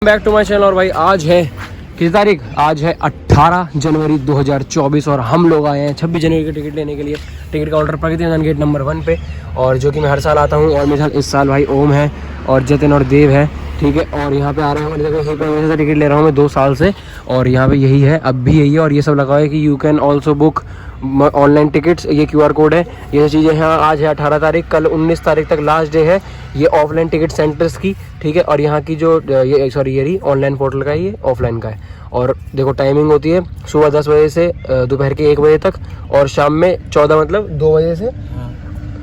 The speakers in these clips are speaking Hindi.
Back to my channel. और भाई आज है किस तारीख? आज है 18 जनवरी 2024 और हम लोग आए हैं 26 जनवरी की टिकट लेने के लिए ticket counter Pragati Maidan gate number 1 पे। और जो कि मैं हर साल आता हूँ और मेरे साथ इस साल भाई ओम है और जतिन और देव है, ठीक है। और यहाँ पे आ रहे हैं, देखो यहीं पर मैं टिकट ले रहा हूँ मैं 2 साल से और यहाँ पे यही है, अब भी यही है। और ये सब लगा है कि you can also book online tickets, ये QR कोड है, ये चीज़ें हैं। आज है 18 तारीख, कल 19 तारीख तक लास्ट डे है ये ऑफलाइन टिकट सेंटर्स की, ठीक है। और यहाँ की जो ये रही ऑनलाइन पोर्टल का है, ये ऑफलाइन का है। और देखो टाइमिंग होती है सुबह 10 बजे से दोपहर के 1 बजे तक और शाम में 14 मतलब 2 बजे से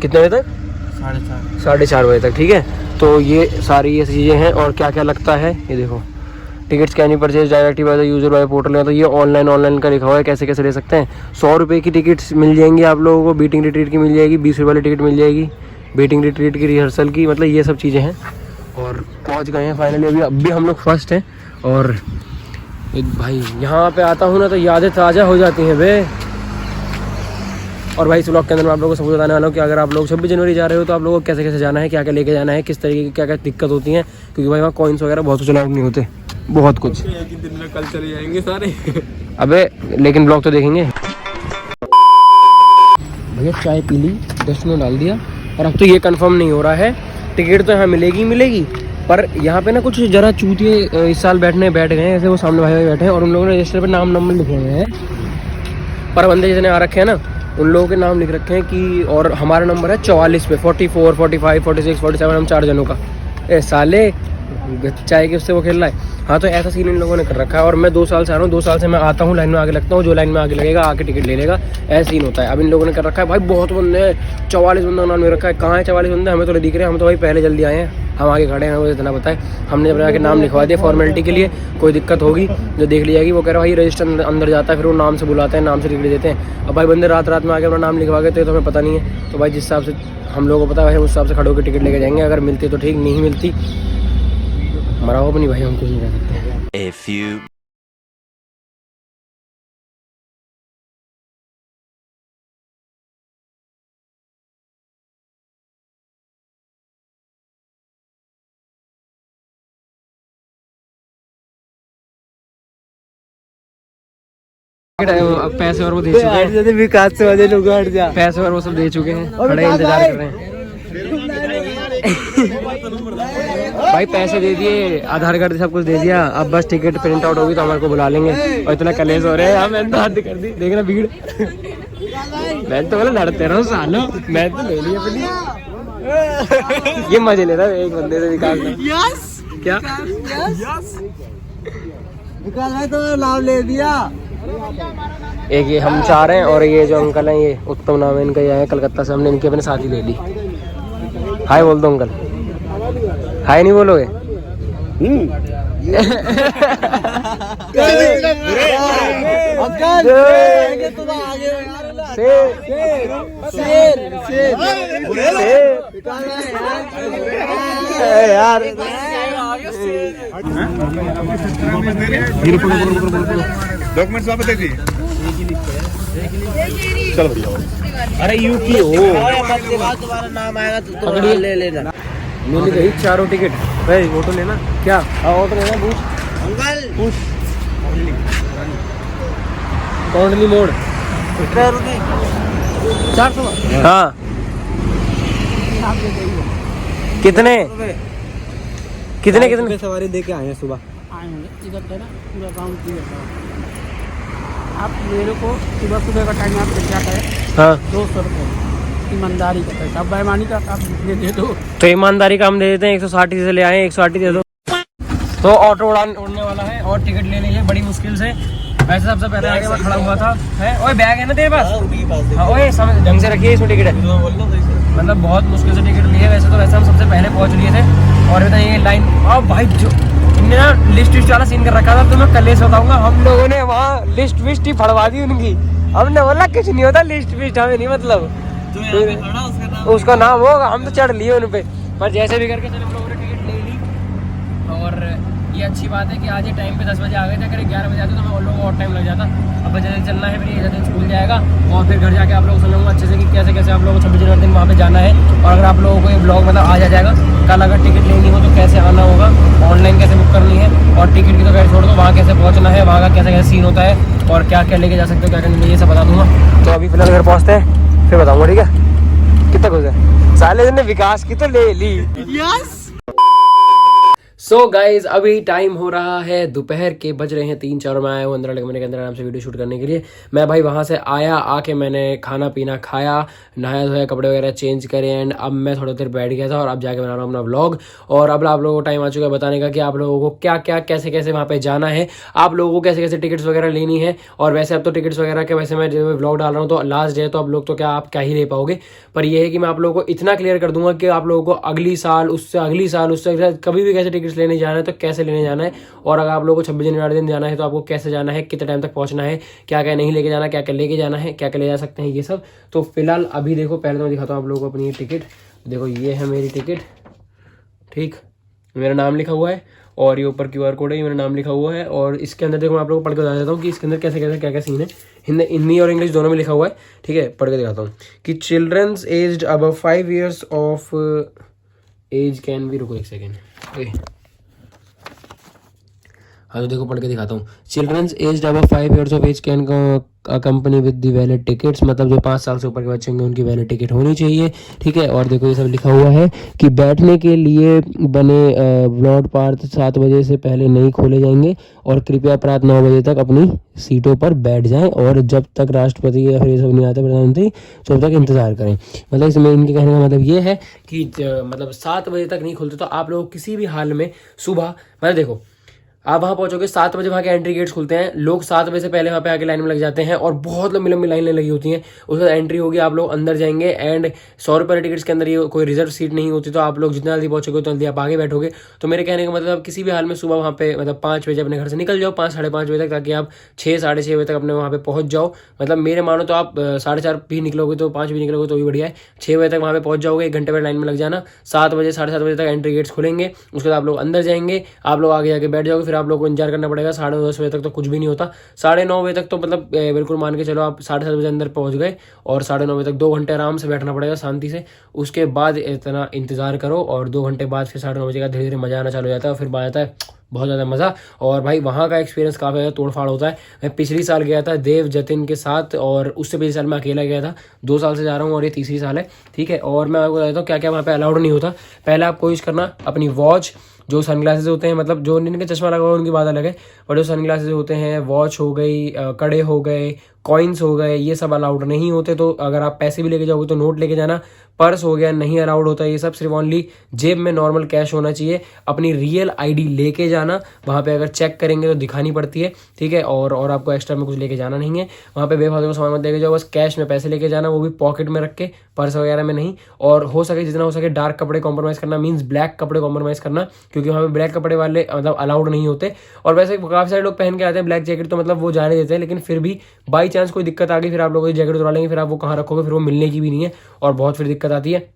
कितने बजे तक? 4:30 बजे तक, ठीक है। तो ये सारी ये चीज़ें हैं। और क्या क्या लगता है ये देखो, ticket can purchase directly by the user by portal में। तो ये ऑनलाइन का लिखा हुआ है, कैसे कैसे ले सकते हैं। 100 रुपये की टिकट्स मिल जाएंगी आप लोगों को, बीटिंग रिट्रीट की मिल जाएगी, 20 रुपये वाली टिकट मिल जाएगी, बीटिंग रिट्रीट की रिहर्सल की, मतलब ये सब चीज़ें हैं। और पहुंच गए हैं फाइनली, अभी हम लोग फर्स्ट हैं। और भाई यहाँ पे आता हूँ ना तो यादें ताज़ा हो जाती हैं बे। और भाई इस व्लॉग के अंदर मैं आप लोगों को सब बताने वाला हूँ कि अगर आप लोग 26 जनवरी जा रहे हो तो आप लोगों को कैसे कैसे जाना है, क्या क्या लेके जाना है, किस तरीके की क्या क्या दिक्कत होती है, क्योंकि भाई वहाँ कॉइन्स वगैरह बहुत कुछ अलाउड नहीं होते, बहुत कुछ। एक ही दिन में कल चले जाएंगे सारे। अबे लेकिन ब्लॉग तो देखेंगे। भैया चाय पी ली, डस्टबिन डाल दिया। और अब तो ये कंफर्म नहीं हो रहा है, टिकट तो यहाँ मिलेगी, पर यहाँ पे ना कुछ जरा चूतिए इस साल बैठ गए हैं, ऐसे वो सामने भाई बैठे हैं और उन लोगों ने रजिस्टर पे नाम नंबर लिखे हुए हैं, पर बंदे जितने आ रखे हैं ना उन लोगों के नाम लिख रखे हैं कि, और हमारा नंबर है 44 पे, 44, 45, 46, 47, हम 4 जनों का। ए साले चाय के उससे वो खेल रहा है। हाँ तो ऐसा सीन इन लोगों ने कर रखा है। और मैं 2 साल से आ रहा हूँ, 2 साल से मैं आता हूँ, लाइन में आगे लगता हूँ, जो लाइन में आगे लगेगा आके टिकट ले लेगा, ऐसा सीन होता है। अब इन लोगों ने कर रखा है भाई, बहुत बंदे हैं, 44 बंदा नाम ले रखा है। कहाँ है 44 बंदे? हमें तो नहीं दिख रहे, हम तो भाई पहले जल्दी आए हैं, हम आगे खड़े हैं, मुझे इतना पता है। हमने अपने आके नाम लिखवा दिया फॉर्मेलिटी के लिए, कोई दिक्कत होगी जो देख ली जाएगी। वो कह रहा है भाई रजिस्टर अंदर जाता है, फिर वो नाम से बुलाते हैं, नाम से टिकट देते हैं। अब भाई बंदे रात में आके अपना नाम लिखवा गए तो हमें पता नहीं है। तो भाई जिस हिसाब से हम लोगों को पता है उस हिसाब से खड़े होकर टिकट लेके जाएंगे। अगर मिलती तो ठीक, नहीं मिलती मरा हो नहीं भाई, हम कुछ नहीं कर सकते। A few पैसे और वो दे चुके हैं, विकास से वजह लोग हट जा, पैसे और वो सब दे चुके हैं, खड़े इंतजार कर रहे हैं। भाई पैसे दे दिए, आधार कार्ड सब कुछ दे दिया, अब बस टिकट प्रिंट आउट होगी तो हमारे को बुला लेंगे। और इतना कलेश हो रहे हैं, मैंने तो हद कर दी, देखना भीड़। मैं तो बोला लड़ते रहो सालों, मैं तो ले लिया अपनी। ये मजे ले रहा है एक बंदे से, विकास का। क्या विकास भाई तो नाम ले दिया। एक ये हम 4 हैं और ये जो अंकल हैं, ये उत्तम नाम है इनका, ये आए कलकत्ता से, हमने इनकी अपने साथ ही ले ली। हाय बोल दो अंकल, हाय नहीं बोलोगे? यार डॉक्यूमेंट्स वापस दे दिए। चलो भैया, अरे यूपी हो, तुम्हारा नाम आएगा तो पकड़िए, ले लेना। मिल गई 4 टिकट। भाई ऑटो लेना क्या? हाँ ऑटो लेना, पूछ अंकल पूछ। कौंडली मोड़ 400। हाँ कितने कितने कितने सवारी दे के आए हैं सुबह। आएंगे इधर है ना, पूरा गाँव क्लियर है। आप मेरे को सुबह का टाइम आप क्या करें? हाँ 200 रुपये ईमानदारी का पैसा, अब बेईमानी का आप दे दो तो ईमानदारी का हम दे देते हैं। 160 से ले आए, 160 दे दो। तो ऑटो उड़ने वाला है और टिकट ले ली है बड़ी मुश्किल से। वैसे सबसे पहले आगे मैं खड़ा हुआ था, है ओए बैग है ना तेरे पास? हाँ ओए समझ ढंग से रखिए, इसमें टिकट है, मतलब बहुत मुश्किल से टिकट लिए। वैसे तो वैसे हम सबसे पहले पहुंच लिए थे। और बताइए ये लाइन, अब भाई जो इनने ना लिस्ट वाला सीन कर रखा था, तो मैं कल से बताऊंगा। हम लोगों ने वहाँ लिस्ट विस्ट ही फड़वा दी उनकी। हमने बोला कुछ नहीं होता, लिस्ट विस्ट हमें नहीं मतलब, उसका नाम होगा, हम तो चढ़ लिए उन पे। पर जैसे भी करके चलो हम लोगों ने टिकट ले ली। और ये अच्छी बात है कि आज ये टाइम पे 10 बजे आ गए थे। अगर 11 बजे आते तो हमें और लोगों को और टाइम लग जाता। अब जल्दी चलना है, फिर ये जल्दी स्कूल जाएगा और फिर घर जाके आप लोगों को समझाऊंगा अच्छे से कि कैसे कैसे आप लोगों को 26 जनवरी दिन वहाँ पे जाना है। और अगर आप लोगों को ये ब्लॉग मतलब आ जाएगा कल, अगर टिकट लेनी हो तो कैसे आना होगा, ऑनलाइन कैसे बुक करनी है, और टिकट की तो खैर छोड़ दो, वहाँ कैसे पहुँचना है, वहाँ का कैसे कैसे सीन होता है और क्या क्या लेके जा सकते हो, क्या करना है, ये सब बता दूँगा। तो अभी फिलहाल घर पहुँचते हैं, फिर बताऊँगा, ठीक है। कितना खुश है साले ने विकास की तो ले ली। यस। सो गाइज अभी टाइम हो रहा है दोपहर के, बज रहे हैं 3-4 और मैं आया हूँ 15 मिनट के अंदर आराम से वीडियो शूट करने के लिए। मैं भाई वहाँ से आया, आके मैंने खाना पीना खाया, नहाया धोया, कपड़े वगैरह चेंज करे एंड अब मैं थोड़ी देर बैठ गया था और अब जाके बना रहा हूँ अपना व्लॉग। और अब आप लोगों को टाइम आ चुका है बताने का कि आप लोगों को क्या क्या कैसे कैसे वहाँ पे जाना है, आप लोगों को कैसे कैसे टिकट्स वगैरह लेनी है। और वैसे अब तो टिकट्स वगैरह के वैसे मैं जो व्लॉग डाल रहा हूँ तो लास्ट डे तो आप लोग तो क्या आप क्या ही ले पाओगे, पर यह है कि मैं आप लोगों को इतना क्लियर कर दूंगा कि आप लोगों को अगली साल उससे कभी भी कैसे टिकट्स लेने जाना है तो कैसे लेने जाना है। और अगर आप लोगों को 26 जनवरी वाले दिन जाना है तो आपको कैसे जाना है, कितने टाइम तक पहुंचना है, क्या क्या नहीं लेके जाना, क्या क्या लेके जाना है, क्या क्या ले जा सकते हैं, ये सब। तो फिलहाल अभी देखो, पहले तो मैं दिखाता हूँ आप लोगों को अपनी टिकट। देखो ये है मेरी टिकट, ठीक, मेरा नाम लिखा हुआ है और ये ऊपर QR कोड है, ये मेरा नाम लिखा हुआ है। और इसके अंदर देखो मैं आप लोगों को पढ़ के बता देता हूँ कि इसके अंदर कैसे कैसे क्या क्या सीन है, हिंदी और इंग्लिश दोनों में लिखा हुआ है, ठीक है। पढ़ के दिखाता हूँ कि children's aged above 5 years of age can be, रुको एक सेकेंड, हाँ तो देखो पढ़ के दिखाता हूँ। Children's aged above 5 years of age can company with the valid tickets, मतलब जो 5 साल से ऊपर के बच्चे होंगे उनकी वैलिड टिकट होनी चाहिए, ठीक है। और देखो ये सब लिखा हुआ है कि बैठने के लिए बने व्लॉट पार्क 7 बजे से पहले नहीं खोले जाएंगे और कृपया प्रात 9 बजे तक अपनी सीटों पर बैठ जाएं और जब तक राष्ट्रपति या फिर ये सब नहीं आते प्रधानमंत्री तब तक इंतजार करें। मतलब इसमें इनके कहने का मतलब ये है कि मतलब 7 बजे तक नहीं खुलते तो आप लोग किसी भी हाल में सुबह, मतलब देखो आप वहाँ पहुंचोगे 7 बजे, वहाँ के एंट्री गेट्स खुलते हैं, लोग 7 बजे से पहले वहाँ पे आके लाइन में लग जाते हैं और बहुत लंबी लंबी लाइनें लगी होती हैं। उसके बाद एंट्री होगी, आप लोग अंदर जाएंगे एंड 100 रुपये टिकट्स के अंदर ये कोई रिजर्व सीट नहीं होती, तो आप लोग जितना जल्दी पहुंचोगे उतना जल्दी आप आगे बैठोगे। तो मेरे कहने का मतलब किसी भी हाल में सुबह वहाँ पे मतलब 5 बजे अपने घर से निकल जाओ, 5-5:30 बजे तक, ताकि आप 6-6:30 बजे तक अपने वहाँ पे पहुँच जाओ। मतलब मेरे मानो तो आप 4:30 भी निकलोगे तो 5 भी निकलोगे तो भी बढ़िया है, 6 बजे तक वहाँ पे पहुँच जाओगे, 1 घंटे में लाइन में लग जाना। 7 बजे 7:30 बजे तक एंट्री गेट्स खुलेंगे, उसके बाद आप लोग अंदर जाएंगे, आप लोग आगे जाके बैठ जाओगे, फिर आप लोग को इंतजार करना पड़ेगा 9:30 बजे तक तो कुछ भी नहीं होता। 9:30 बजे तक तो मतलब बिल्कुल मान के चलो आप 7:30 बजे अंदर पहुंच गए और 9:30 बजे तक 2 घंटे आराम से बैठना पड़ेगा शांति से। उसके बाद इतना इंतजार करो और 2 घंटे बाद फिर 9:30 बजे का धीरे धीरे मजा आना चालू हो जाता है, फिर आता है बहुत ज़्यादा मज़ा। और भाई वहाँ का एक्सपीरियंस काफ़ी ज़्यादा तोड़फाड़ होता है। मैं पिछली साल गया था देव जतिन के साथ और उससे पिछले साल मैं अकेला गया था। 2 साल से जा रहा हूँ और ये तीसरी साल है, ठीक है। और मैं आपको बताता हूँ क्या क्या वहाँ पे अलाउड नहीं होता। पहले आप कोशिश करना अपनी वॉच, जो सनग्लासेस होते हैं, मतलब जो जिनके चश्मा लगा हुआ उनकी बात अलग है, और जो सनग्लासेस होते हैं, वॉच हो गई, कड़े हो गए, कॉइन्स हो गए, ये सब अलाउड नहीं होते। तो अगर आप पैसे भी लेके जाओगे तो नोट लेके जाना। पर्स हो गया नहीं अलाउड होता ये सब, सिर्फ ओनली जेब में नॉर्मल कैश होना चाहिए। अपनी रियल आईडी लेके जाना, वहाँ पे अगर चेक करेंगे तो दिखानी पड़ती है, ठीक है। और आपको एक्स्ट्रा में कुछ लेके जाना नहीं है। वहाँ पे बेफालतू का सामान मत लेके जाओ, बस कैश में पैसे लेके जाना, वो भी पॉकेट में रख के, पर्स वगैरह में नहीं। और हो सके जितना हो सके डार्क कपड़े कॉम्प्रोमाइज़ करना, मीन्स ब्लैक कपड़े कॉम्प्रोमाइज़ करना, क्योंकि वहाँ पे ब्लैक कपड़े वाले मतलब अलाउड नहीं होते। और वैसे काफ़ी सारे लोग पहन के आते हैं ब्लैक जैकेट, तो मतलब वो जाने देते हैं, लेकिन फिर भी बाई चांस कोई दिक्कत आ गई, फिर आप लोगों की जैकेट उतरा लेंगे, फिर आप वो कहाँ रखोगे, फिर वो मिलने की भी नहीं है और बहुत फिर दिक्कत आती है।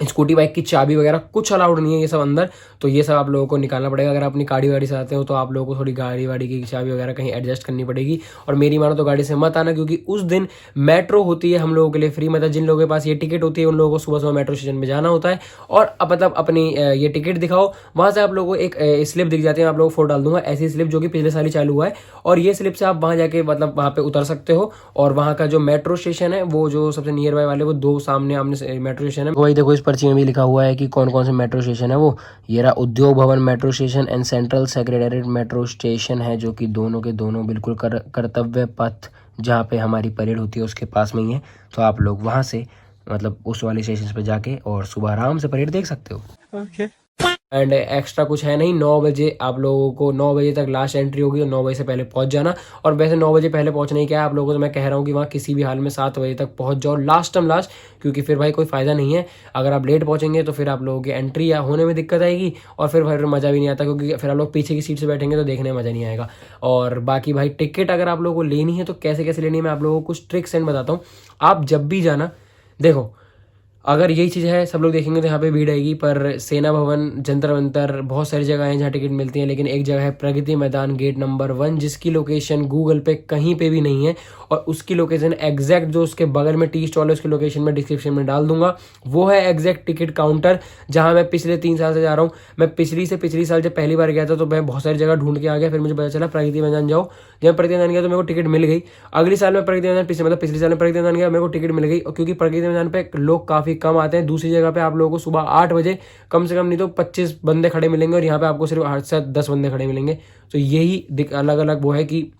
स्कूटी बाइक की चाबी वगैरह कुछ अलाउड नहीं है ये सब अंदर, तो ये सब आप लोगों को निकालना पड़ेगा। अगर आप अपनी गाड़ी वाड़ी से आते हो तो आप लोगों को थोड़ी गाड़ी वाड़ी की चाबी वगैरह कहीं एडजस्ट करनी पड़ेगी। और मेरी मानो तो गाड़ी से मत आना, क्योंकि उस दिन मेट्रो होती है हम लोगों के लिए फ्री, मतलब जिन लोगों के पास ये टिकट होती है उन लोगों को सुबह सुबह मेट्रो स्टेशन में जाना होता है। और अब मतलब अपनी ये टिकट दिखाओ, वहाँ से आप लोगों को एक स्लिप दिख जाती है, आप लोगों को फोटो डाल दूंगा, ऐसी स्लिप जो कि पिछले साल ही चालू हुआ है। और ये स्लिप से आप वहाँ जाके मतलब वहाँ पे उतर सकते हो। और वहाँ का जो मेट्रो स्टेशन है, वो जो सबसे नियर बाय वाले, वो 2 सामने आमने मेट्रो स्टेशन है। वही देखो इस पर्ची में भी लिखा हुआ है कि कौन कौन से मेट्रो स्टेशन है। वो ये रहा उद्योग भवन metro station and central secretariat metro station है, जो कि दोनों के दोनों बिल्कुल कर्तव्य पथ जहाँ पे हमारी परेड होती है उसके पास में ही है। तो आप लोग वहाँ से मतलब उस वाले स्टेशन पे जाके और सुबह आराम से परेड देख सकते हो। ओके। एंड एक्स्ट्रा कुछ है नहीं। 9 बजे आप लोगों को 9 बजे तक लास्ट एंट्री होगी, तो 9 बजे से पहले पहुंच जाना। और वैसे 9 बजे पहले पहुंचना ही क्या है आप लोगों को, तो मैं कह रहा हूँ कि वहाँ किसी भी हाल में 7 बजे तक पहुंच जाओ लास्ट, क्योंकि फिर भाई कोई फ़ायदा नहीं है। अगर आप लेट पहुंचेंगे तो फिर आप लोगों की एंट्री या होने में दिक्कत आएगी और फिर मज़ा भी नहीं आता, क्योंकि फिर आप लोग पीछे की सीट से बैठेंगे तो देखने में मज़ा नहीं आएगा। और बाकी भाई टिकट अगर आप लोगों को लेनी है तो कैसे कैसे लेनी है मैं आप लोगों को कुछ ट्रिक्स एंड बताता हूँ। आप जब भी जाना, देखो अगर यही चीज़ है सब लोग देखेंगे तो यहाँ पे भीड़ आएगी, पर सेना भवन, जंतर मंतर, बहुत सारी जगह हैं जहाँ टिकट मिलती हैं, लेकिन एक जगह है प्रगति मैदान गेट नंबर 1, जिसकी लोकेशन गूगल पे कहीं पे भी नहीं है, और उसकी लोकेशन एग्जैक्ट जो उसके बगल में टी स्टॉल है उसकी लोकेशन मैं डिस्क्रिप्शन में डाल दूंगा। वो है एग्जैक्ट टिकट काउंटर जहाँ मैं पिछले 3 साल से जा रहा हूँ। मैं पिछली साल जब पहली बार गया था तो मैं बहुत सारी जगह ढूंढ के आ गया, फिर मुझे पता चला प्रगति मैदान जाओ। जब मैं प्रगति मैदान गया तो मेरे को टिकट मिल गई। अगली साल में प्रगति मैदान पिछले साल में प्रगति मैदान गया, मेरे को टिकट मिल गई, और क्योंकि प्रगति मैदान पे लोग काफ़ी कम आते हैं। दूसरी जगह पे आप लोगों को सुबह 8 बजे कम से कम नहीं तो 25 बंदे खड़े मिलेंगे, और यहाँ पे आपको सिर्फ 8 से 10 बंदे खड़े मिलेंगे। तो यही अलग अलग वो है कि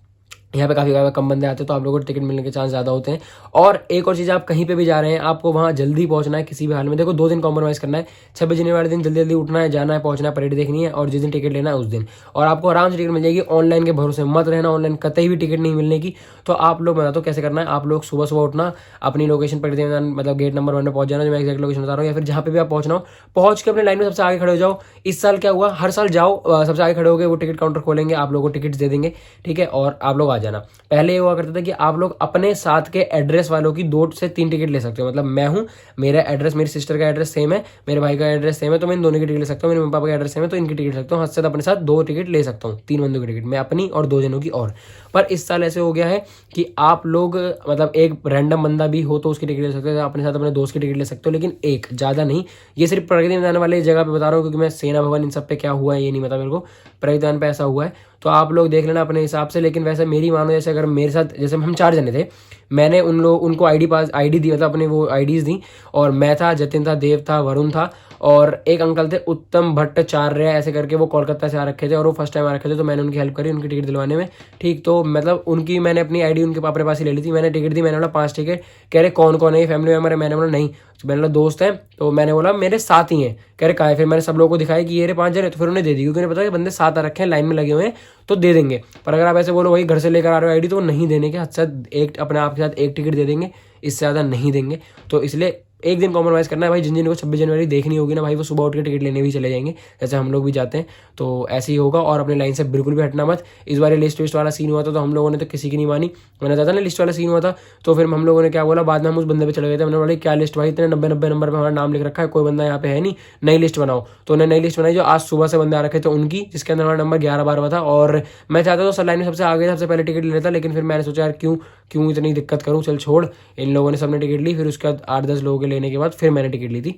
यहाँ पे काफ़ी ज़्यादा कम बंदे आते हैं, तो आप लोगों को टिकट मिलने के चांस ज़्यादा होते हैं। और एक और चीज़, आप कहीं पे भी जा रहे हैं आपको वहाँ जल्दी पहुँचना है किसी भी हाल में। देखो 2 दिन कॉम्प्रोमाइज़ करना है, 26 जनवरी वाले दिन जल्दी जल्दी उठना है, जाना है, पहुँचना है, परेड देखनी है, और जिस दिन टिकट लेना है उस दिन, और आपको आराम से टिकट मिल जाएगी। ऑनलाइन के भरोसे मत रहना, ऑनलाइन कतई भी टिकट नहीं मिलने की। तो आप लोग, मैं बताता हूँ कैसे करना है। आप लोग सुबह सुबह उठना, अपनी लोकेशन प्रगति मैदान मतलब गेट नंबर 1 में पहुँच जाना, जो मैं एक्जैक्ट लोकेशन बता रहा हूँ, या फिर जहाँ पे भी आप पहुँचना हो, पहुँच के अपने लाइन में सबसे आगे खड़े हो जाओ। इस साल क्या हुआ, हर साल जाओ, सबसे आगे खड़े हो गए, वो टिकट काउंटर खोलेंगे, आप लोगों को टिकट दे देंगे, ठीक है, और आप लोग आ जाना। पहले हुआ करता था कि आप लोग अपने साथ के एड्रेस वालों की 2 से 3 टिकट ले सकते हो। मतलब मैं हूं, मेरा एड्रेस, मेरी सिस्टर का एड्रेस सेम है, मेरे भाई का एड्रेस सेम है, तो मैं इन दोनों की टिकट ले सकता हूँ। मेरे मम्मी पापा का एड्रेस सेम है, तो इनकी टिकट ले सकता हूँ। हद से अपने साथ 2 टिकट ले सकता हूँ, 3 बंदों की टिकट, मैं अपनी और 2 जनों की। और पर इस साल ऐसे हो गया है कि आप लोग मतलब एक रैंडम बंदा भी हो तो उसकी टिकट ले सकते हो, अपने साथ अपने दोस्त की टिकट ले सकते हो, लेकिन एक, ज़्यादा नहीं। ये सिर्फ प्रगति मैदान वाले जगह पे बता रहा हूँ, क्योंकि मैं सेना भवन इन सब पे क्या हुआ है ये नहीं पता मेरे को, प्रगति मैदान पे ऐसा हुआ है, तो आप लोग देख लेना अपने हिसाब से। लेकिन वैसे मेरी मानो, जैसे अगर मेरे साथ, जैसे हम 4 जने थे, मैंने उनको आईडी दी, मतलब अपने वो आईडीज दी, और मैं था, जतिन था, देव था, वरुण था, और एक अंकल थे उत्तम भट्टाचार्य ऐसे करके, वो कोलकाता से आ रखे थे और वो फर्स्ट टाइम आ रखे थे, तो मैंने उनकी हेल्प करी उनकी टिकट दिलवाने में, ठीक। तो मतलब उनकी मैंने अपनी आईडी उनके अपने पास ही ले ली थी, मैंने टिकट दी, मैंने बोला 5 टिकट, कह रहे कौन कौन है, फैमिली मेम्बर है, मैंने बोला नहीं, मैंने बोला दोस्त हैं, तो मैंने बोला मेरे साथ ही हैं, कह रहे कहा है, फिर मैंने सब लोगों को दिखाया कि ये 5 जने, तो फिर उन्हें दे दी, क्योंकि उन्हें पता है कि बंदे 7 आ रखे हैं, लाइन में लगे हुए हैं, तो दे देंगे। पर अगर आप ऐसे बोलो वही घर से लेकर आ रहे हो आईडी, तो वो नहीं देने के, हद से एक अपने आप के साथ 1 टिकट दे देंगे, इससे ज़्यादा नहीं देंगे। तो इसलिए एक दिन कॉम्प्रोमाइज़ करना है भाई। जिन को 26 जनवरी देखनी होगी ना भाई, वो सुबह उठ के टिकट लेने भी चले जाएंगे, जैसे हम लोग भी जाते हैं, तो ऐसे ही होगा। और अपने लाइन से बिल्कुल भी हटना मत। इस बार लिस्ट विस्ट वाला सीन हुआ था, तो हम लोगों ने तो किसी की नहीं मानी। मैंने बताया था ना लिस्ट वाला सीन हुआ था, तो फिर हम लोगों ने क्या बोला, बाद में हम उस बंदे पे चले गए थे। मैंने बोला क्या लिस्ट भाई, इतने 90 नंबर पर हमारा नाम लिख रखा है, कोई बंदा यहाँ पे है नहीं, नई लिस्ट बनाओ। तो उन्हें नई लिस्ट बनाई, जो आज सुबह से बंदे आ रखे थे उनकी, जिसके अंदर हमारा नंबर 11-12 था। और मैं चाहता था लाइन में सबसे आगे सबसे पहले टिकट ले लेता, लेकिन फिर मैंने सोचा यार क्यों इतनी दिक्कत करूँ, चल छोड़। इन लोगों ने सबने टिकट ली, फिर उसके बाद 8-10 लोगों के लेने के बाद फिर मैंने टिकट ली थी,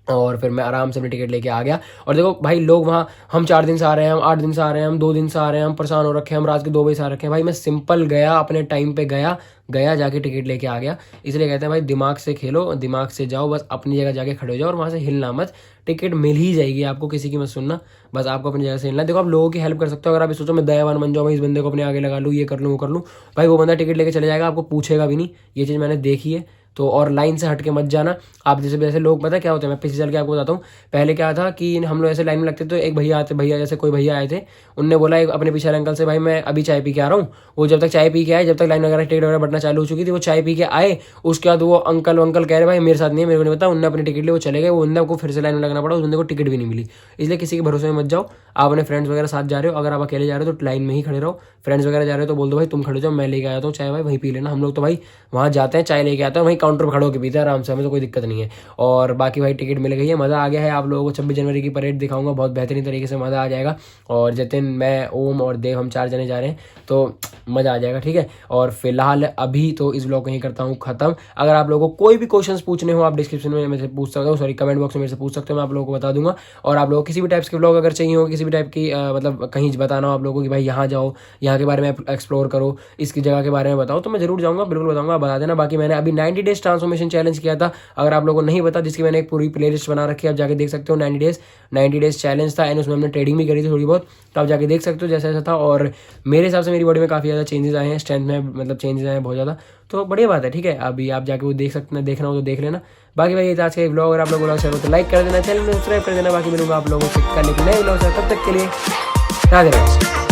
और फिर मैं आराम से अपनी टिकट लेके आ गया। और देखो भाई, लोग वहाँ, हम 4 दिन से आ रहे हैं, हम 8 दिन से आ रहे हैं, हम 2 दिन से आ रहे हैं, हम परेशान हो रखे हैं, हम रात के 2 बजे से आ रखे हैं। भाई मैं सिंपल गया, अपने टाइम पे गया जाके टिकट लेके आ गया। इसलिए कहते हैं भाई दिमाग से खेलो, दिमाग से जाओ, बस अपनी जगह जाके खड़े हो जाओ और वहाँ से हिलना मत। टिकट मिल ही जाएगी आपको, किसी की मत सुनना, बस आपको अपनी जगह से हिलना। देखो आप लोगों की हेल्प कर सकते हो। अगर आप सोचो मैं दयावान बन जाऊँ, मैं इस बंदे को अपने आगे लगा लूँ, ये कर लूँ, वो कर लूँ, भाई वो बंदा टिकट लेके चले जाएगा, आपको पूछेगा भी नहीं। ये चीज़ मैंने देखी है। तो और लाइन से हट के मत जाना। आप जैसे लोग, पता क्या होते हैं, मैं पिछले साल के आपको बताता हूँ। पहले क्या था कि हम लोग ऐसे लाइन में लगते, तो एक भैया जैसे कोई भैया आए थे, उनने बोला अपने पीछे अंकल से, भाई मैं अभी चाय पी के आ रहा हूँ। वो जब तक चाय पी के आए, जब तक लाइन वगैरह टिकट वगैरह बटना चालू हो चुकी थी, वो चाय पी के आए, उसके बाद वो अंकल कह रहे भाई मेरे साथ नहीं है, मेरे को नहीं पता, उन्होंने अपनी टिकट ली, वो चले गए। वो बंदा को फिर से लाइन में लगना पड़ा, उस बंदे को टिकट भी नहीं मिली। इसलिए किसी के भरोसे में मत जाओ। आप अपने फ्रेंड्स वगैरह साथ जा रहे हो, अगर आप अकेले जा रहे हो तो लाइन में ही खड़े रहो। फ्रेंड्स वगैरह जा रहे हो तो बोल दो भाई तुम खड़े जाओ, मैं लेके आया हूँ चाय, भाई वहीं पी लेना। हम लोग तो भाई वहाँ जाते हैं, चाय लेके आते हैं, वहीं काउंटर पर खड़े होकर पीते हैं आराम से, हमें तो कोई दिक्कत नहीं है। और बाकी भाई टिकट मिल गई है, मज़ा आ गया है। आप लोगों को 26 जनवरी की परेड दिखाऊंगा, बहुत बेहतरीन तरीके से, मज़ा आ जाएगा। और जतिन, मैं, ओम और देव, हम 4 जने जा रहे हैं, तो मज़ा आ जाएगा, ठीक है। और फिलहाल अभी तो इस ब्लॉग को यहीं करता हूँ ख़त्म। अगर आप लोगों को कोई भी क्वेश्चंस पूछने हो, आप डिस्क्रिप्शन में मेरे से पूछ सकते हो, कमेंट बॉक्स में मेरे से पूछ सकते हो, मैं आप लोगों को बता दूंगा। और आप लोगों को किसी भी टाइप्स के ब्लॉग अगर चाहिए हो, किसी भी टाइप की मतलब कहीं बताना हो आप लोगों को कि भाई यहाँ जाओ, यहाँ के बारे में एक्सप्लोर करो, इसकी जगह के बारे में बताओ, तो मैं जरूर जाऊँगा, बिल्कुल बताऊँगा, बता देना। बाकी मैंने अभी 90 डेज ट्रांसफॉर्मेशन चैलेंज किया था, अगर आप लोगों को नहीं पता, जिसकी मैंने एक पूरी प्लेलिस्ट बना रखी है, आप जाके देख सकते हो। 90 डेज चैलेंज था, एंड उसमें हमने ट्रेडिंग भी करी थी थोड़ी बहुत, तो आप जाके देख सकते हो जैसा ऐसा था। और मेरे हिसाब से मेरी बॉडी में काफ़ी ज़्यादा चेंजेस आए हैं, स्ट्रेंथ में मतलब चेंजेस आए हैं बहुत ज़्यादा, तो बढ़िया बात है, ठीक है। अभी आप जाके वो देख सकते हैं, देखना हो तो देख लेना। बाकी भाई ये आज का ब्लॉग, अगर आप लोगों को अच्छा हो तो लाइक कर देना, चैनल में सब्सक्राइब कर देना। बाकी मिलूंगा आप लोगों से कल एक नए ब्लॉग से, तब तक के लिए राधे राधे।